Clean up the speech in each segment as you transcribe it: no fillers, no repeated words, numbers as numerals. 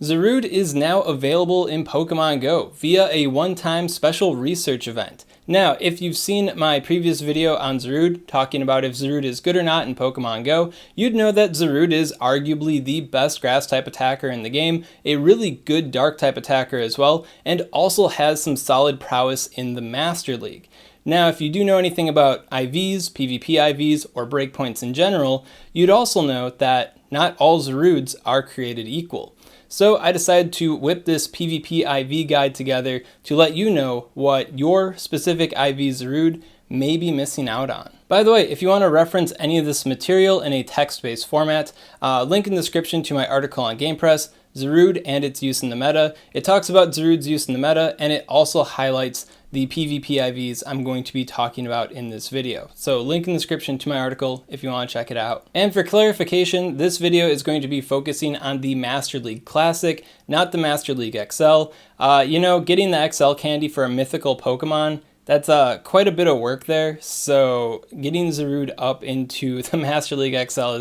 Zarude is now available in Pokemon Go via a one-time special research event. Now, if you've seen my previous video on Zarude, talking about if Zarude is good or not in Pokemon Go, you'd know that Zarude is arguably the best grass type attacker in the game, a really good dark type attacker as well, and also has some solid prowess in the Master League. Now, if you do know anything about IVs, PvP IVs, or breakpoints in general, you'd also know that not all Zarudes are created equal. So I decided to whip this PvP IV guide together to let you know what your specific IV Zarude may be missing out on. By the way, if you want to reference any of this material in a text-based format, link in the description to my article on GamePress, Zarude and its use in the meta. It talks about Zarude's use in the meta, and it also highlights the PvP IVs I'm going to be talking about in this video. So link in the description to my article if you want to check it out. And for clarification, this video is going to be focusing on the Master League Classic, not the Master League XL. Getting the XL candy for a mythical Pokemon, that's quite a bit of work there. So getting Zarude up into the Master League XL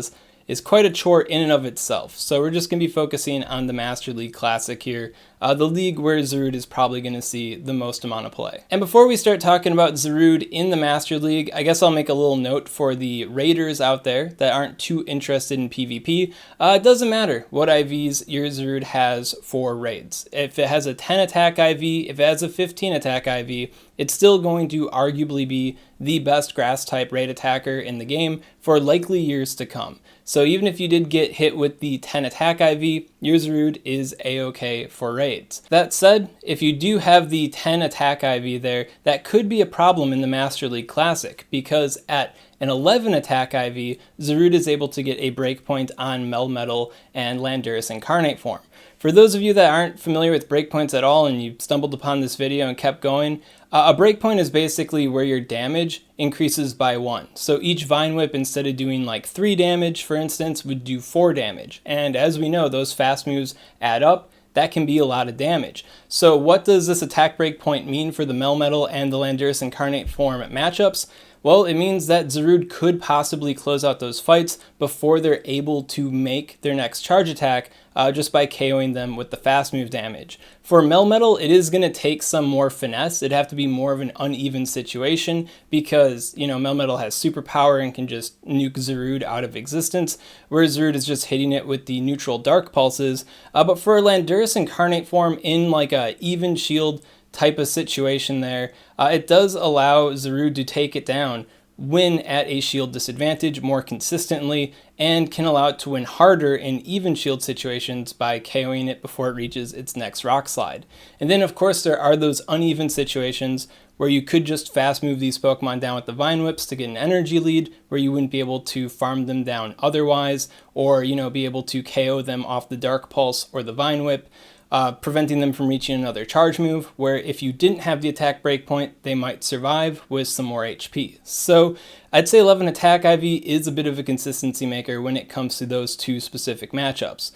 is quite a chore in and of itself. So we're just going to be focusing on the Master League Classic here, the league where Zarude is probably going to see the most amount of play. And before we start talking about Zarude in the Master League, I guess I'll make a little note for the raiders out there that aren't too interested in PvP. It doesn't matter what IVs your Zarude has for raids. If it has a 10 attack IV, if it has a 15 attack IV, it's still going to arguably be the best grass type raid attacker in the game for likely years to come. So even if you did get hit with the 10 attack IV, your Zarude is a-okay for raids. That said, if you do have the 10 attack IV there, that could be a problem in the Master League Classic, because at an 11 attack IV, Zarude is able to get a breakpoint on Melmetal and Landorus Incarnate form. For those of you that aren't familiar with breakpoints at all and you stumbled upon this video and kept going, a breakpoint is basically where your damage increases by 1. So each Vine Whip, instead of doing like 3 damage, for instance, would do 4 damage. And as we know, those fast moves add up. That can be a lot of damage. So what does this attack breakpoint mean for the Melmetal and the Landorus Incarnate form matchups? Well, it means that Zarude could possibly close out those fights before they're able to make their next charge attack just by KOing them with the fast move damage. For Melmetal, it is going to take some more finesse. It'd have to be more of an uneven situation because, Melmetal has superpower and can just nuke Zarude out of existence, whereas Zarude is just hitting it with the neutral dark pulses. But for Landorus Incarnate form in like a even shield type of situation there, it does allow Zarude to take it down win at a shield disadvantage more consistently, and can allow it to win harder in even shield situations by KOing it before it reaches its next rock slide. And then of course there are those uneven situations where you could just fast move these Pokemon down with the Vine Whips to get an energy lead where you wouldn't be able to farm them down otherwise, or be able to KO them off the Dark Pulse or the Vine Whip, preventing them from reaching another charge move, where if you didn't have the attack breakpoint, they might survive with some more HP. So I'd say 11 attack IV is a bit of a consistency maker when it comes to those two specific matchups.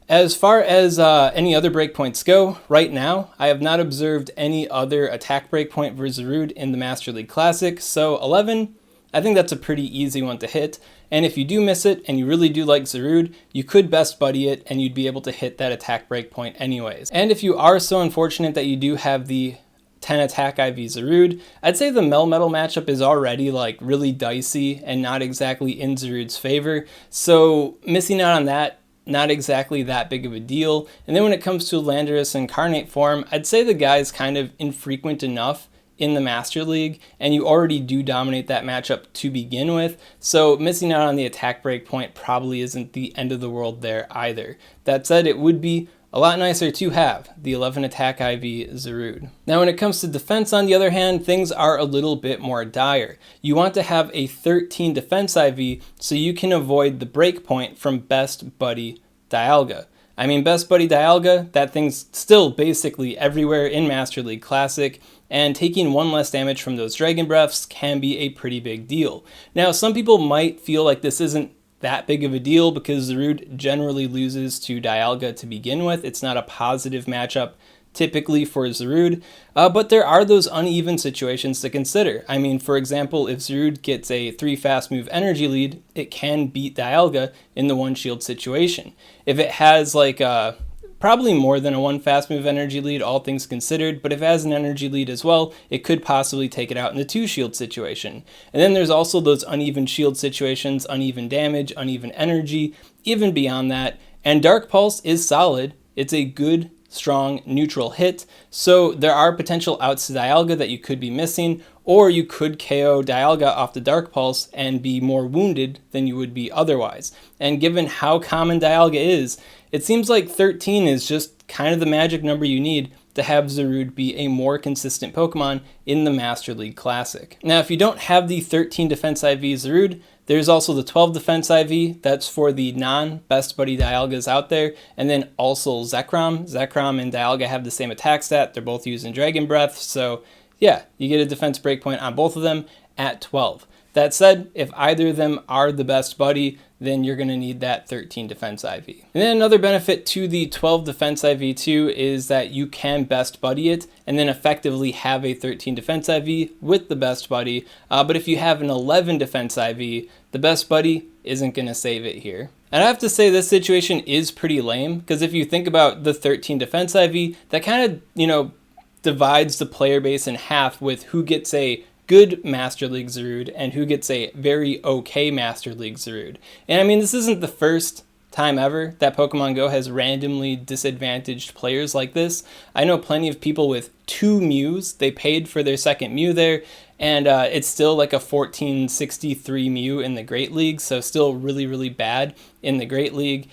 As far as any other breakpoints go, right now, I have not observed any other attack breakpoint for Zarude in the Master League Classic, so 11, I think that's a pretty easy one to hit. And if you do miss it and you really do like Zarude, you could best buddy it and you'd be able to hit that attack breakpoint anyways. And if you are so unfortunate that you do have the 10 attack IV Zarude, I'd say the Melmetal matchup is already like really dicey and not exactly in Zarude's favor. So missing out on that, not exactly that big of a deal. And then when it comes to Landorus Incarnate form, I'd say the guy's kind of infrequent enough in the Master League, and you already do dominate that matchup to begin with, so missing out on the attack breakpoint probably isn't the end of the world there either. That said, it would be a lot nicer to have the 11 attack IV Zarude. Now when it comes to defense, on the other hand, things are a little bit more dire. You want to have a 13 defense IV so you can avoid the breakpoint from Best Buddy Dialga. I mean, Best Buddy Dialga, that thing's still basically everywhere in Master League Classic, and taking one less damage from those Dragon Breaths can be a pretty big deal. Now, some people might feel like this isn't that big of a deal because Zarude generally loses to Dialga to begin with. It's not a positive matchup typically for Zarude, but there are those uneven situations to consider. I mean, for example, if Zarude gets a 3 fast move energy lead, it can beat Dialga in the one shield situation. If it has like a Probably more than a 1 fast move energy lead, all things considered, but if it has an energy lead as well, it could possibly take it out in the 2 shield situation. And then there's also those uneven shield situations, uneven damage, uneven energy, even beyond that. And Dark Pulse is solid. It's a good, strong, neutral hit, so there are potential outs to Dialga that you could be missing, or you could KO Dialga off the Dark Pulse and be more wounded than you would be otherwise. And given how common Dialga is, it seems like 13 is just kind of the magic number you need to have Zarude be a more consistent Pokemon in the Master League Classic. Now, if you don't have the 13 Defense IV Zarude, there's also the 12 Defense IV, that's for the non-Best Buddy Dialgas out there, and then also Zekrom. Zekrom and Dialga have the same attack stat, they're both using Dragon Breath, so yeah, you get a defense breakpoint on both of them at 12. That said, if either of them are the best buddy, then you're going to need that 13 Defense IV. And then another benefit to the 12 Defense IV too is that you can best buddy it and then effectively have a 13 Defense IV with the best buddy. But if you have an 11 Defense IV, the best buddy isn't going to save it here. And I have to say this situation is pretty lame, because if you think about the 13 Defense IV, that kind of, divides the player base in half with who gets a good Master League Zarude and who gets a very okay Master League Zarude. And I mean, this isn't the first time ever that Pokemon Go has randomly disadvantaged players like this. I know plenty of people with 2 Mews. They paid for their second Mew there, and it's still like a 1463 Mew in the Great League, so still really, really bad in the Great League.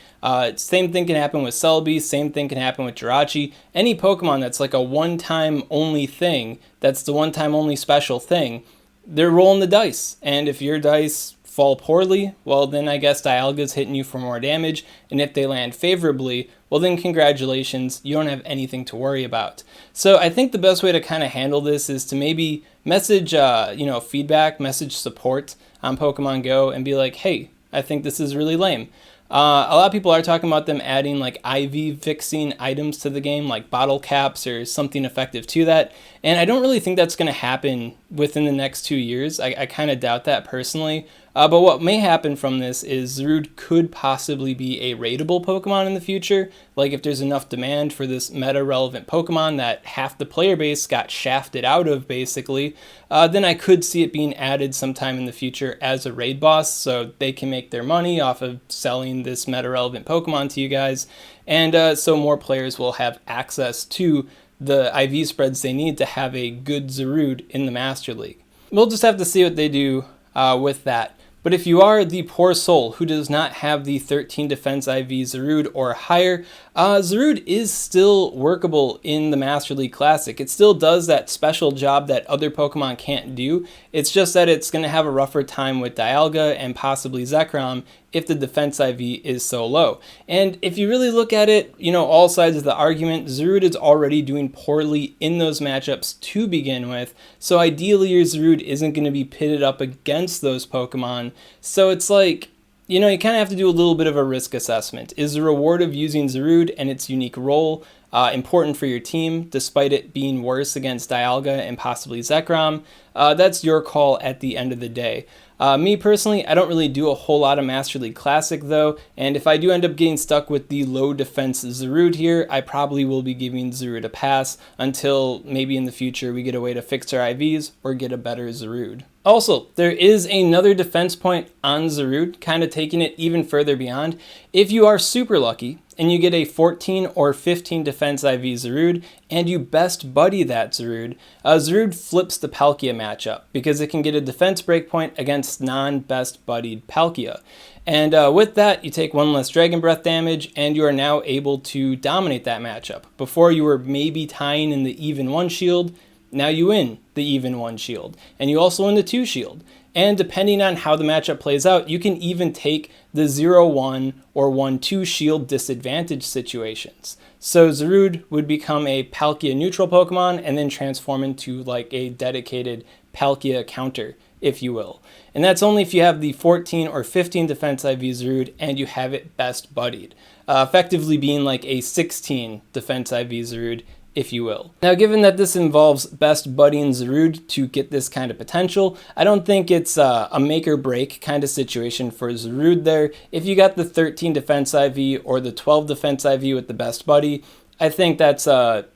Same thing can happen with Celebi, same thing can happen with Jirachi. Any Pokemon that's like a one-time only thing, that's the one-time only special thing, they're rolling the dice, and if your dice fall poorly, well then I guess Dialga's hitting you for more damage, and if they land favorably, well then congratulations, you don't have anything to worry about. So I think the best way to kind of handle this is to maybe message feedback, message support on Pokemon Go and be like, hey, I think this is really lame. A lot of people are talking about them adding like IV fixing items to the game, like bottle caps or something effective to that. And I don't really think that's going to happen within the next 2 years. I kind of doubt that personally. But what may happen from this is Zarude could possibly be a raidable Pokemon in the future. Like if there's enough demand for this meta-relevant Pokemon that half the player base got shafted out of, basically, then I could see it being added sometime in the future as a raid boss, so they can make their money off of selling this meta-relevant Pokemon to you guys. And so more players will have access to the IV spreads they need to have a good Zarude in the Master League. We'll just have to see what they do with that. But if you are the poor soul who does not have the 13 Defense IV Zarude or higher, Zarude is still workable in the Master League Classic. It still does that special job that other Pokemon can't do. It's just that it's going to have a rougher time with Dialga and possibly Zekrom if the Defense IV is so low. And if you really look at it, all sides of the argument, Zarude is already doing poorly in those matchups to begin with, so ideally your Zarude isn't going to be pitted up against those Pokemon. So it's like, you kind of have to do a little bit of a risk assessment. Is the reward of using Zarude and its unique role important for your team, despite it being worse against Dialga and possibly Zekrom? That's your call at the end of the day. Me personally, I don't really do a whole lot of Master League Classic though, and if I do end up getting stuck with the low defense Zarude here, I probably will be giving Zarude a pass until maybe in the future we get a way to fix our IVs or get a better Zarude. Also, there is another defense point on Zarude, kind of taking it even further beyond. If you are super lucky and you get a 14 or 15 Defense IV Zarude and you best buddy that Zarude, Zarude flips the Palkia matchup because it can get a defense breakpoint against non-best buddied Palkia. And with that, you take 1 less Dragon Breath damage and you are now able to dominate that matchup. Before you were maybe tying in the even 1 shield, now you win the even 1 shield, and you also win the 2 shield. And depending on how the matchup plays out, you can even take the 0-1 or 1-2 shield disadvantage situations. So Zarude would become a Palkia neutral Pokemon and then transform into like a dedicated Palkia counter, if you will. And that's only if you have the 14 or 15 Defense IV Zarude and you have it best buddied. Effectively being like a 16 Defense IV Zarude if you will. Now, given that this involves best buddying Zarude to get this kind of potential, I don't think it's a make or break kind of situation for Zarude there. If you got the 13 defense IV or the 12 defense IV with the best buddy, I think that's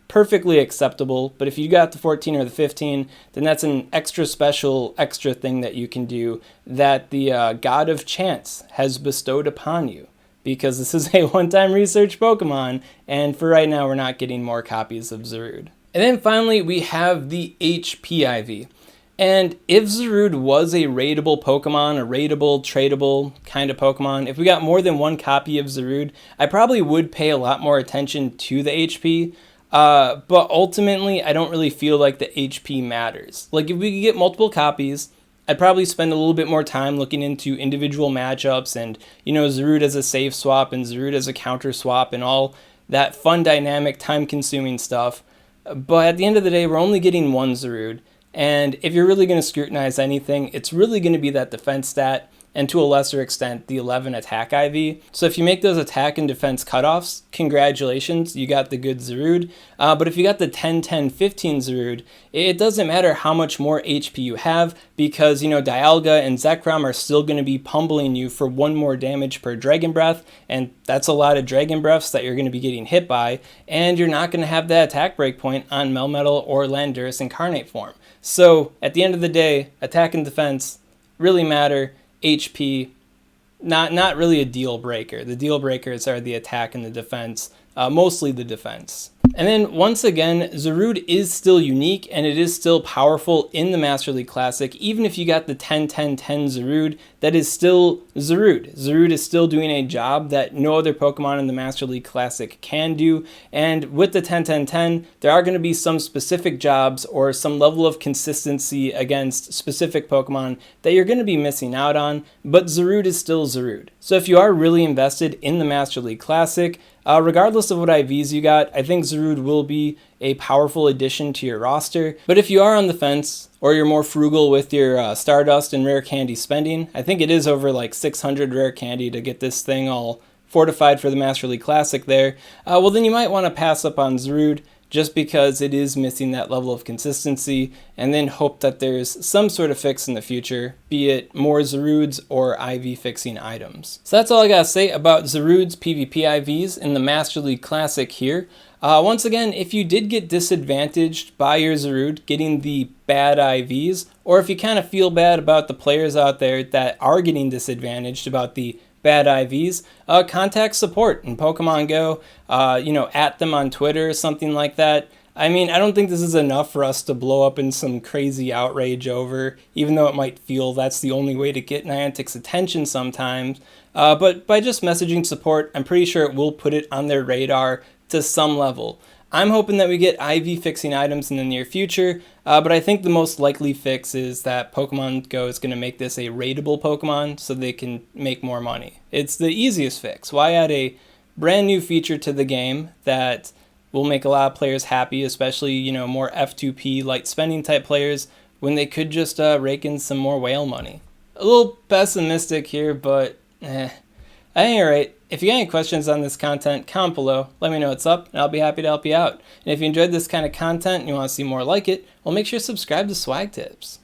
perfectly acceptable. But if you got the 14 or the 15, then that's an extra special, extra thing that you can do that the God of Chance has bestowed upon you. Because this is a one-time research Pokemon, and for right now, we're not getting more copies of Zarude. And then finally, we have the HP IV. And if Zarude was a raidable Pokemon, a raidable, tradable kind of Pokemon, if we got more than one copy of Zarude, I probably would pay a lot more attention to the HP. But ultimately, I don't really feel like the HP matters. Like, if we could get multiple copies, I'd probably spend a little bit more time looking into individual matchups and, you know, Zarude as a save swap and Zarude as a counter swap and all that fun, dynamic, time-consuming stuff. But at the end of the day, we're only getting one Zarude. And if you're really going to scrutinize anything, it's really going to be that defense stat, and to a lesser extent, the 11 attack IV. So if you make those attack and defense cutoffs, congratulations, you got the good Zarude. But if you got the 10, 10, 15 Zarude, it doesn't matter how much more HP you have, because, you know, Dialga and Zekrom are still going to be pummeling you for 1 more damage per Dragon Breath, and that's a lot of Dragon Breaths that you're going to be getting hit by, and you're not going to have that attack breakpoint on Melmetal or Landorus Incarnate form. So at the end of the day, attack and defense really matter. HP, not really a deal breaker. The deal breakers are the attack and the defense, mostly the defense. And then once again, Zarude is still unique and it is still powerful in the Master League Classic. Even if you got the 10, 10, 10 Zarude, that is still Zarude. Zarude is still doing a job that no other Pokemon in the Master League Classic can do. And with the 10, 10, 10, there are going to be some specific jobs or some level of consistency against specific Pokemon that you're going to be missing out on, but Zarude is still Zarude. So if you are really invested in the Master League Classic, regardless of what IVs you got, I think Zarude will be a powerful addition to your roster. But if you are on the fence, or you're more frugal with your Stardust and rare candy spending, I think it is over like 600 rare candy to get this thing all fortified for the Master League Classic there, well then you might want to pass up on Zarude, just because it is missing that level of consistency, and then hope that there's some sort of fix in the future, be it more Zarudes or IV fixing items. So that's all I gotta say about Zarude's PvP IVs in the Master League Classic here. Once again, if you did get disadvantaged by your Zarude getting the bad IVs, or if you kind of feel bad about the players out there that are getting disadvantaged about the bad IVs, contact support in Pokemon Go, at them on Twitter or something like that. I mean, I don't think this is enough for us to blow up in some crazy outrage over, even though it might feel that's the only way to get Niantic's attention sometimes. But by just messaging support, I'm pretty sure it will put it on their radar to some level. I'm hoping that we get IV fixing items in the near future, but I think the most likely fix is that Pokemon Go is going to make this a raidable Pokemon so they can make more money. It's the easiest fix. Why add a brand new feature to the game that will make a lot of players happy, especially, more F2P light spending type players, when they could just rake in some more whale money? A little pessimistic here, but at any rate, if you got any questions on this content, comment below, let me know what's up, and I'll be happy to help you out. And if you enjoyed this kind of content and you want to see more like it, well, make sure to subscribe to SwagTips.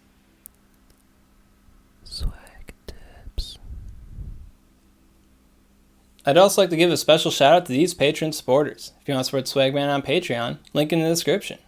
SwagTips. I'd also like to give a special shout out to these Patreon supporters. If you want to support Swagman on Patreon, link in the description.